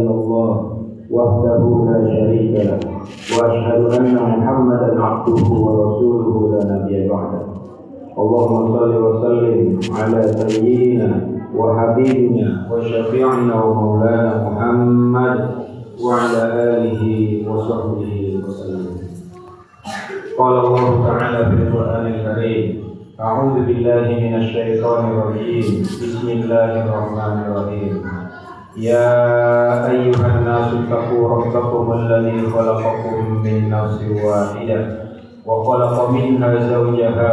illallah wahdahu la syarika lah wa asyhadu anna Muhammadan abduhu wa rasuluhu la nabiyya ba'dahu. Allahumma shalli wa sallim ala sayyidina wa habibina wa syafi'ina wa maulana Muhammad wa ala alihi wa sahbihi wa sallam. Qala Allah ta'ala fil Qur'anil Karim, a'udzu billahi minasy syaithanir rajim. Bismillahirrahmanirrahim. Ya ayyuhan nasu taqu rabbakum alladzi khalaqakum min nafsin wahidah wa khalaqa minha zawjaha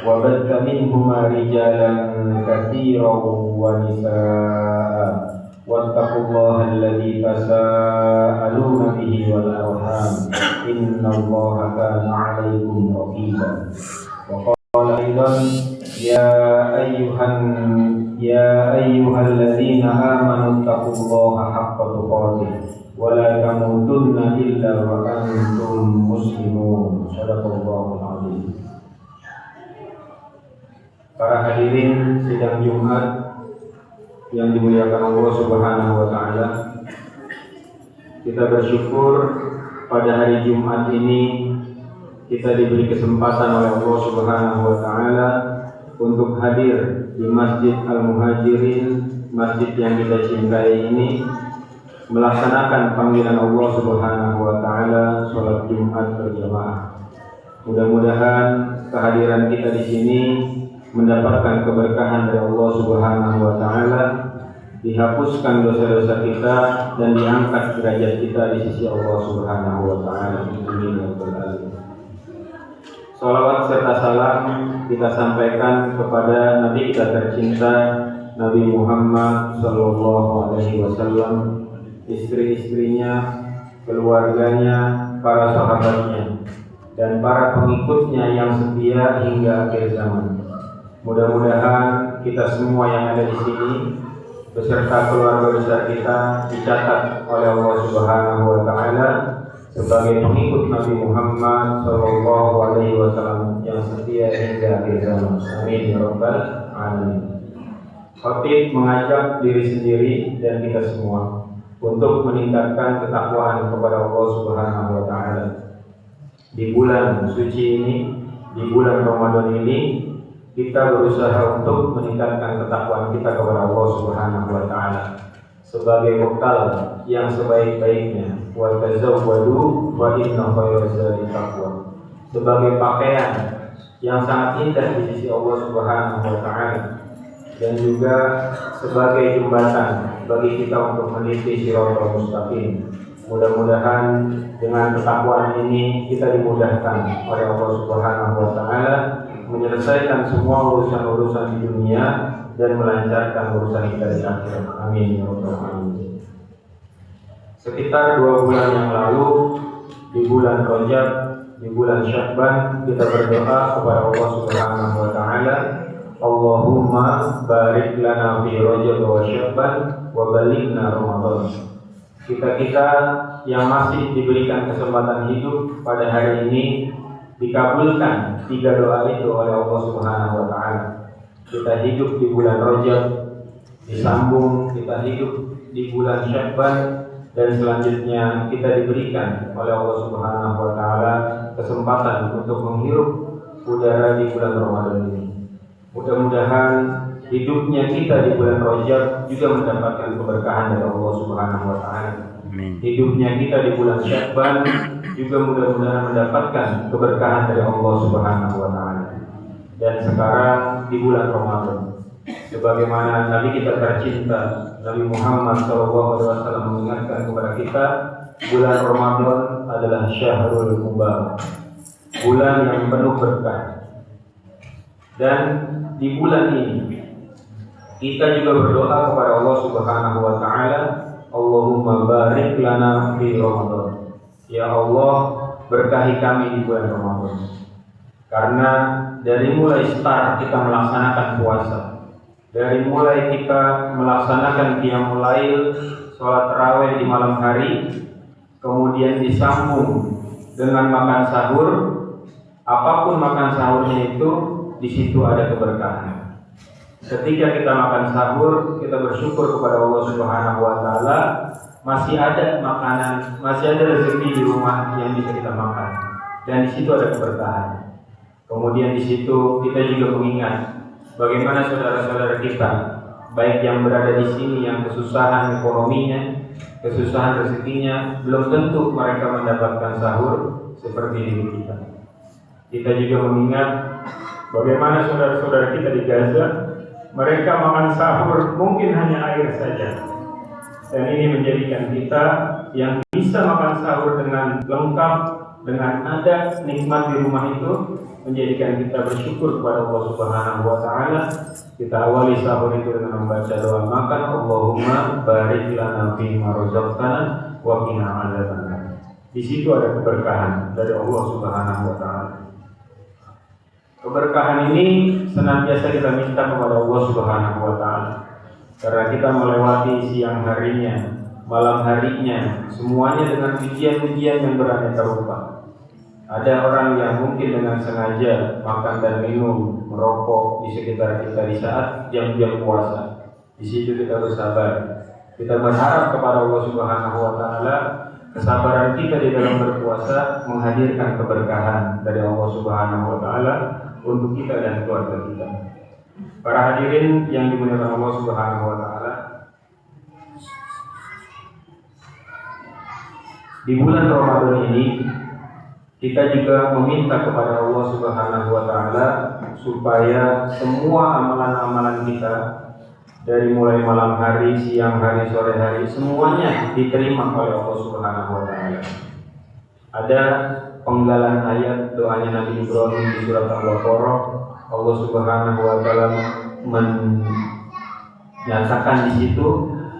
wa batha minhuma rijalan katsiran wa nisaa'a wattaqullaha alladzi tasaaluna bihi wal arham innallaha kana 'alaykum raqiba. Wa qala aidan ya ayyuhalladzina amanu taqullaha haqqa tuqatih wa la tamutunna illa wa antum muslimun. Shadaqallahul azim. Para hadirin sidang Jumat yang dimuliakan Allah Subhanahu wa taala, kita bersyukur pada hari Jumat ini kita diberi kesempatan oleh Allah Subhanahu wa taala untuk hadir di Masjid Al-Muhajirin, masjid yang kita cintai ini, melaksanakan panggilan Allah Subhanahu wa taala salat Jumat berjamaah. Mudah-mudahan kehadiran kita di sini mendapatkan keberkahan dari Allah Subhanahu wa taala, dihapuskan dosa-dosa kita dan diangkat derajat kita di sisi Allah Subhanahu wa taala. Amin ya rabbal alamin. Salawat serta salam kita sampaikan kepada Nabi kita tercinta, Nabi Muhammad sallallahu alaihi wasallam, istri-istrinya, keluarganya, para sahabatnya, dan para pengikutnya yang setia hingga akhir zaman. Mudah-mudahan kita semua yang ada di sini beserta keluarga besar kita dicatat oleh Allah Subhanahu wa taala sebagai pengikut Nabi Muhammad sallallahu alaihi wasallam yang setia hingga akhir zaman. Amin ya rabbal alamin. Khatib mengajak diri sendiri dan kita semua untuk meningkatkan ketakwaan kepada Allah Subhanahu wa taala. Di bulan suci ini, di bulan Ramadan ini, kita berusaha untuk meningkatkan ketakwaan kita kepada Allah Subhanahu wa taala sebagai bekal yang sebaik-baiknya, wa tazawwadu fa inna khairaz zadi taqwa, sebagai pakaian yang sangat indah di sisi Allah Subhanahu wa taala, dan juga sebagai jembatan bagi kita untuk meniti shiratal mustaqim. Mudah-mudahan dengan ketakwaan ini kita dimudahkan oleh Allah Subhanahu wa taala menyelesaikan semua urusan-urusan di dunia dan melancarkan urusan kita di akhirat. Amin ya rabbal alamin. Sekitar 2 bulan yang lalu, di bulan Rajab, di bulan Sya'ban, kita berdoa kepada Allah Subhanahu wa taala, Allahumma barik lana fi Rajab wa Sya'ban wa balighna Ramadan. Kita yang masih diberikan kesempatan hidup pada hari ini, dikabulkan 3 doa itu oleh Allah Subhanahu wa taala. Kita hidup di bulan Rajab, disambung kita hidup di bulan Sya'ban, dan selanjutnya kita diberikan oleh Allah Subhanahu wa taala kesempatan untuk menghirup udara di bulan Ramadan ini. Mudah-mudahan hidupnya kita di bulan Rajab juga mendapatkan keberkahan dari Allah Subhanahu wa taala. Hidupnya kita di bulan Sya'ban juga mudah-mudahan mendapatkan keberkahan dari Allah Subhanahu wa taala. Dan sekarang di bulan Ramadan, sebagaimana Nabi kita tercinta Nabi Muhammad SAW mengingatkan kepada kita, bulan Ramadan adalah syahrul mubarak, bulan yang penuh berkah. Dan di bulan ini kita juga berdoa kepada Allah Subhanahu wa taala, Allahumma barik lana fi Ramadan. Ya Allah, berkahi kami di bulan Ramadan. Karena dari mulai start kita melaksanakan puasa, dari mulai kita melaksanakan qiyamul lail, sholat tarawih di malam hari, kemudian disambung dengan makan sahur, apapun makan sahurnya itu, di situ ada keberkahan. ketika kita makan sahur, kita bersyukur kepada Allah Subhanahu wa taala masih ada makanan, masih ada rezeki di rumah yang bisa kita makan. Dan di situ ada keberkahan. Kemudian di situ kita juga mengingat bagaimana saudara-saudara kita, baik yang berada di sini yang kesusahan ekonominya, kesusahan rezekinya, belum tentu mereka mendapatkan sahur seperti diri kita. Kita juga mengingat bagaimana saudara-saudara kita di Gaza, mereka makan sahur mungkin hanya air saja. Dan ini menjadikan kita yang bisa makan sahur dengan lengkap, dengan ada nikmat di rumah itu, menjadikan kita bersyukur kepada Allah Subhanahu wa taala. Kita awali sahur itu dengan membaca doa makan, Allahumma barik lana fi ma razaqtana wa qina adzabannar. Di situ ada keberkahan dari Allah Subhanahu wa taala. Keberkahan ini senantiasa kita minta kepada Allah Subhanahu wa taala. Karena kita melewati siang harinya, malam harinya, semuanya dengan ujian-ujian yang beraneka rupa. Ada orang yang mungkin dengan sengaja makan dan minum, merokok di sekitar kita di saat jam-jam puasa. Di situ kita bersabar. Kita berharap kepada Allah Subhanahu wa taala, kesabaran kita di dalam berpuasa menghadirkan keberkahan dari Allah Subhanahu wa taala untuk kita dan keluarga kita. Para hadirin yang dimuliakan Allah Subhanahu wa taala, di bulan Ramadan ini kita juga meminta kepada Allah Subhanahu wa taala supaya semua amalan-amalan kita dari mulai malam hari, siang hari, sore hari, semuanya diterima oleh Allah Subhanahu wa taala. Ada penggalan ayat doanya Nabi Ibrahim di surat Al-Baqarah. Allah Subhanahu wa taala menyatakan di situ,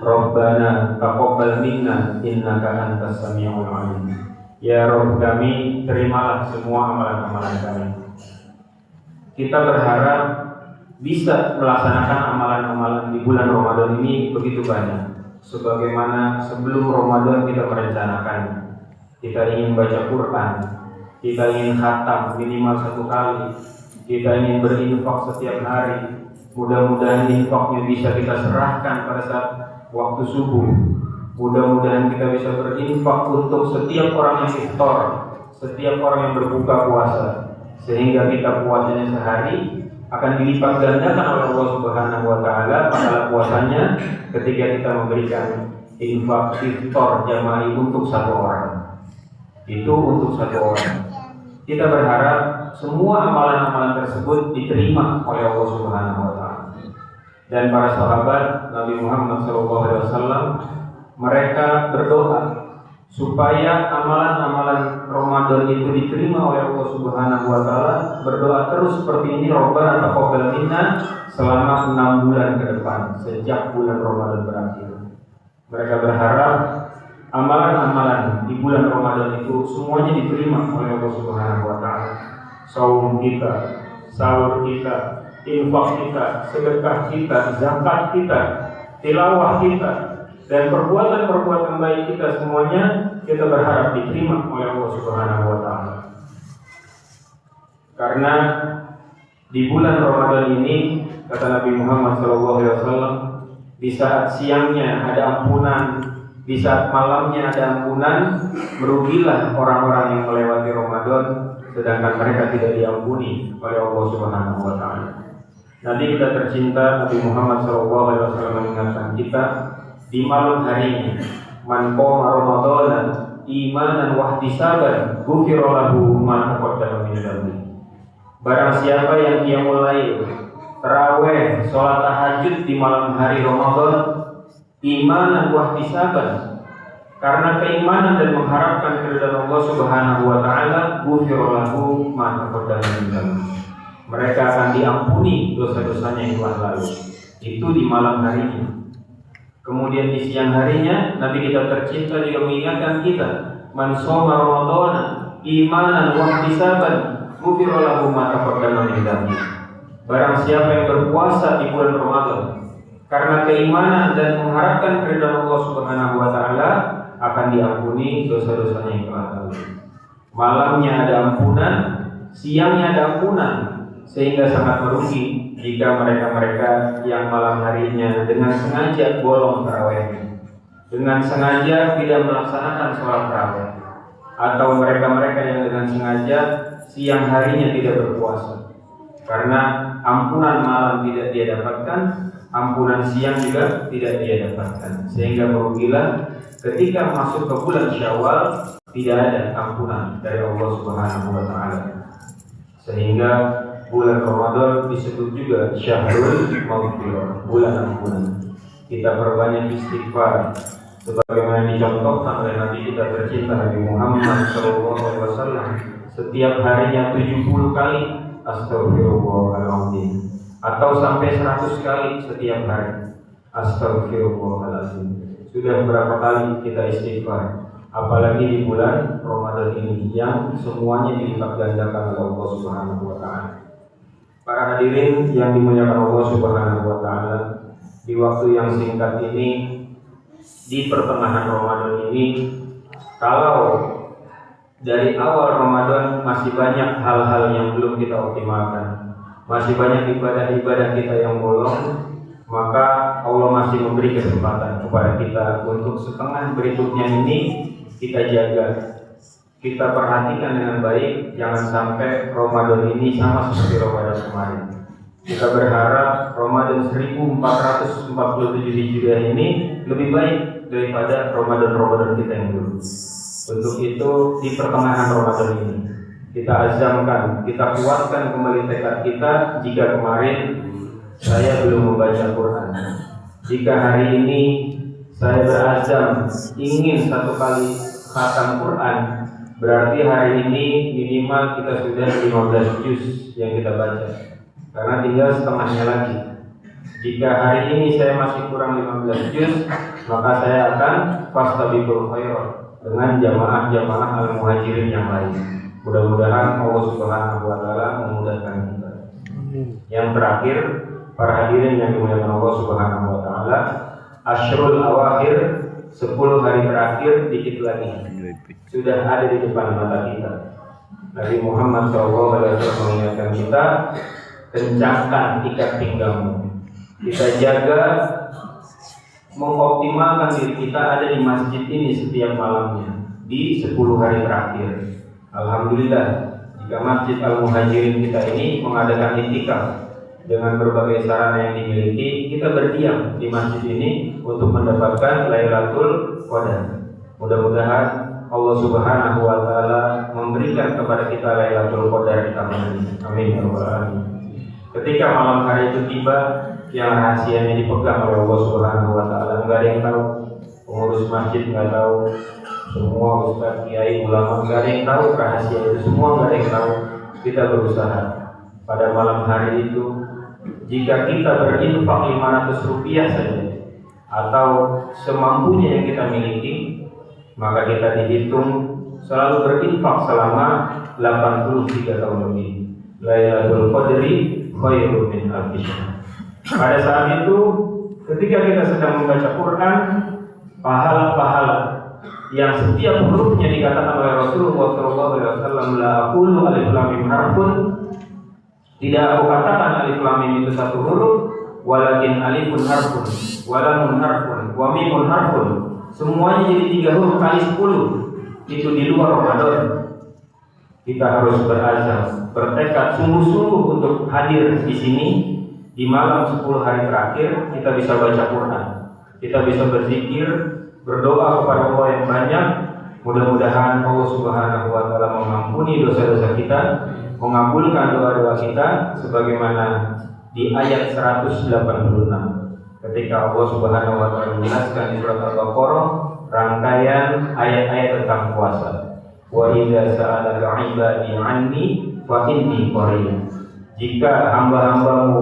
Rabbana taqabbal minna innaka antas samiul alim. Ya Rabb kami, terimalah semua amalan-amalan kami. Kita berharap bisa melaksanakan amalan-amalan di bulan Ramadan ini begitu banyak. Sebagaimana sebelum Ramadan kita merencanakan, kita ingin baca Quran, kita ingin khatam minimal 1 kali, kita ingin berinfak setiap hari. Mudah-mudahan infaknya bisa kita serahkan pada saat waktu subuh. Mudah-mudahan kita bisa berinfak untuk setiap orang yang iftar, setiap orang yang berbuka puasa, sehingga kita puasanya sehari akan dilipat gandakan oleh Allah Subhanahu wa taala pahala puasanya ketika kita memberikan infak iftar jamaah untuk 1 orang. Itu untuk 1 orang. Kita berharap semua amalan-amalan tersebut diterima oleh Allah Subhanahu wa taala. Dan para sahabat Nabi Muhammad SAW, mereka berdoa supaya amalan-amalan Ramadan itu diterima oleh Allah Subhanahu wa taala. Berdoa terus seperti ini, Rabbana taqabbal minna, selama 6 bulan ke depan sejak bulan Ramadan berakhir. Mereka berharap amalan-amalan di bulan Ramadan itu semuanya diterima oleh Allah Subhanahu wa taala. Saum kita, sahur kita, infak kita, sedekah kita, zakat kita, tilawah kita, dan perbuatan-perbuatan baik kita semuanya kita berharap diterima oleh Allah Subhanahu wa taala. Karena di bulan Ramadan ini kata Nabi Muhammad SAW, di saat siangnya ada ampunan, di saat malamnya ada ampunan, merugilah orang-orang yang melewati Ramadan sedangkan mereka tidak diampuni oleh Allah Subhanahu wa taala. Nanti kita tercinta Nabi Muhammad SAW mengingatkan kita di malam harinya, man qama Ramadan imanan wa ihtisaban ghufira lahu ma taqaddama min dhanbi. Barang siapa yang dia mulai tarawih, salat tahajud di malam hari Ramadan imanan wa ihtisaban, karena keimanan dan mengharapkan keridhaan Allah Subhanahu wa taala, ghufira lahu ma taqaddama min dhanbi. Mereka akan diampuni dosa-dosanya yang telah lalu. Itu di malam harinya. Kemudian di siang harinya Nabi kita tercinta juga mengingatkan kita, man shoma ramadhana imanan wa ihtisaban ghufira lahu ma taqaddama min dhanbi. Barang siapa yang berpuasa di bulan Ramadan karena keimanan dan mengharapkan keridhaan Allah Subhanahu wa taala, akan diampuni dosa-dosanya yang telah lalu. Malamnya ada ampunan, siangnya ada ampunan, sehingga sangat merugi jika mereka-mereka yang malam harinya dengan sengaja bolong tarawihnya, dengan sengaja tidak melaksanakan sholat tarawih, atau mereka-mereka yang dengan sengaja siang harinya tidak berpuasa. Karena ampunan malam tidak dia dapatkan, ampunan siang juga tidak dia dapatkan, sehingga merugilah ketika masuk ke bulan Syawal tidak ada ampunan dari Allah Subhanahu wa taala. Sehingga bulan Ramadan disebut juga Syahrul Maghfirah, bulan ampunan. Kita perbanyak istighfar sebagaimana dicontohkan oleh Nabi kita tercinta Nabi Muhammad SAW. Setiap harinya 70 kali Astaghfirullahaladzim, atau sampai 100 kali setiap hari Astaghfirullahaladzim. Sudah berapa kali kita istighfar, apalagi di bulan Ramadan ini yang semuanya dilipat gandakan oleh Allah Subhanahu wa taala. Para hadirin yang dimuliakan Allah Subhanahu wa taala, di waktu yang singkat ini, di pertengahan Ramadan ini, kalau dari awal Ramadan masih banyak hal-hal yang belum kita optimalkan, masih banyak ibadah-ibadah kita yang bolong, maka Allah masih memberi kesempatan kepada kita untuk setengah berikutnya ini kita jaga, kita perhatikan dengan baik, jangan sampai Ramadan ini sama seperti Ramadan kemarin. Kita berharap Ramadan 1447 Hijriah ini lebih baik daripada Ramadan kita yang dulu. Untuk itu di pertengahan Ramadan ini kita azamkan, kita kuatkan kembali tekad kita. Jika kemarin saya belum membaca Quran, jika hari ini saya berazam ingin 1 kali khatam Quran, berarti hari ini minimal kita sudah 15 juz yang kita baca, karena tinggal setengahnya lagi. Jika hari ini saya masih kurang 15 juz, maka saya akan fastabiqul khairat dengan jamaah-jamaah al-muhajirin yang lain. Mudah-mudahan Allah Subhanahu wa taala memudahkan kita. Yang terakhir, para hadirin yang dimuliakan Allah Subhanahu wa taala, Asyrul Awakhir, 10 hari terakhir dikit lagi sudah ada di depan mata kita. Nabi Muhammad SAW mengingatkan kita, kencangkan ikat pinggangmu. Kita jaga mengoptimalkan diri kita ada di masjid ini setiap malamnya di 10 hari terakhir. Alhamdulillah, jika Masjid Al-Muhajirin kita ini mengadakan i'tikaf dengan berbagai sarana yang dimiliki, kita berdiam di masjid ini untuk mendapatkan Lailatul Qadar. Mudah-mudahan Allah Subhanahu wa taala memberikan kepada kita Lailatul Qadar di tahun ini. Amin ya rabbal alamin. Ketika malam hari itu tiba, yang rahasianya dipegang oleh Allah Subhanahu wa taala, enggak ada yang tahu. Pengurus masjid enggak tahu, semua ustaz, kiai, ulama enggak ada yang tahu rahasia itu, semua enggak ada yang tahu. Kita berusaha pada malam hari itu, jika kita berinfak 500 rupiah saja atau semampunya yang kita miliki, maka kita dihitung selalu berinfak selama 83 tahun lebih. Lailatul Qadri khairun min alfi syahr. Pada saat itu, ketika kita sedang membaca Quran, pahala-pahala yang setiap hurufnya dikatakan oleh Rasulullah SAW, la aqulu alif lam mim harfun, tidak aku katakan alif lam mim itu satu huruf, walakin alifun harfun, walamun harfun, wa mimun harfun. Semuanya jadi 3 huruf kali 10. Itu di luar Ramadan. Kita harus berazam, bertekad sungguh-sungguh untuk hadir di sini. Di malam 10 hari terakhir kita bisa baca Quran, kita bisa berzikir, berdoa kepada Allah yang banyak. Mudah-mudahan Allah Subhanahu wa taala mengampuni dosa-dosa kita, mengabulkan doa-doa kita sebagaimana di ayat 186 ketika Allah Subhanahu wa taala menjelaskan di surat Al-Baqarah rangkaian ayat-ayat tentang puasa. Wa idza sa'alaka 'ibadi 'anni fa inni qarib. Jika hamba-hambaku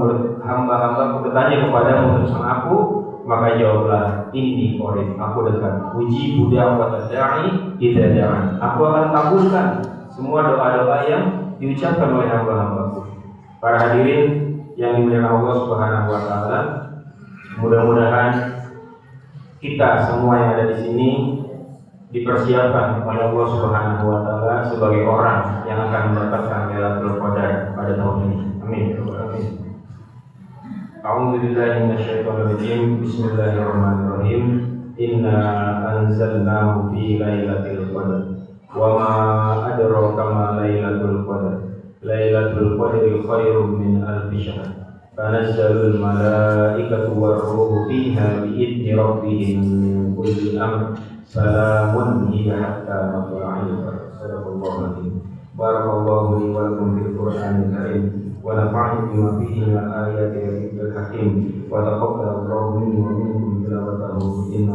bertanya kepadamu tentang aku, maka jawablah, inni qarib, aku dekat. Ujibu da'watad da'i idza da'an. Aku akan kabulkan semua doa-doa yang diucapkan oleh hamba-hambaku. Para hadirin yang dimuliakan Allah Subhanahu wa taala, mudah-mudahan kita semua yang ada di sini dipersiapkan oleh Allah Subhanahu wa taala sebagai orang yang akan mendapatkan Lailatul Qadar pada tahun ini. Amin. A'udzu billahi minasyaitonir rajim. Bismillahirrahmanirrahim. Inna anzalnahu fi lailatul qadar. Wa ma adraka ma lailatul qadar. Lailatul qadri khairum min alfi syahr. Tanazzalul malaikatu war-ruhu fiha bi'izni rabbihim min kulli amr. Salamun hiya hatta matla'il fajr. Sadaqallahu alazim. Barakallahu li wa lakum fil Qur'anil karim. Wa nafa'ani bima fihi min ayati wa dhikril hakim. Wa taqabbalallahu minni wa minkum tilawatahu innahu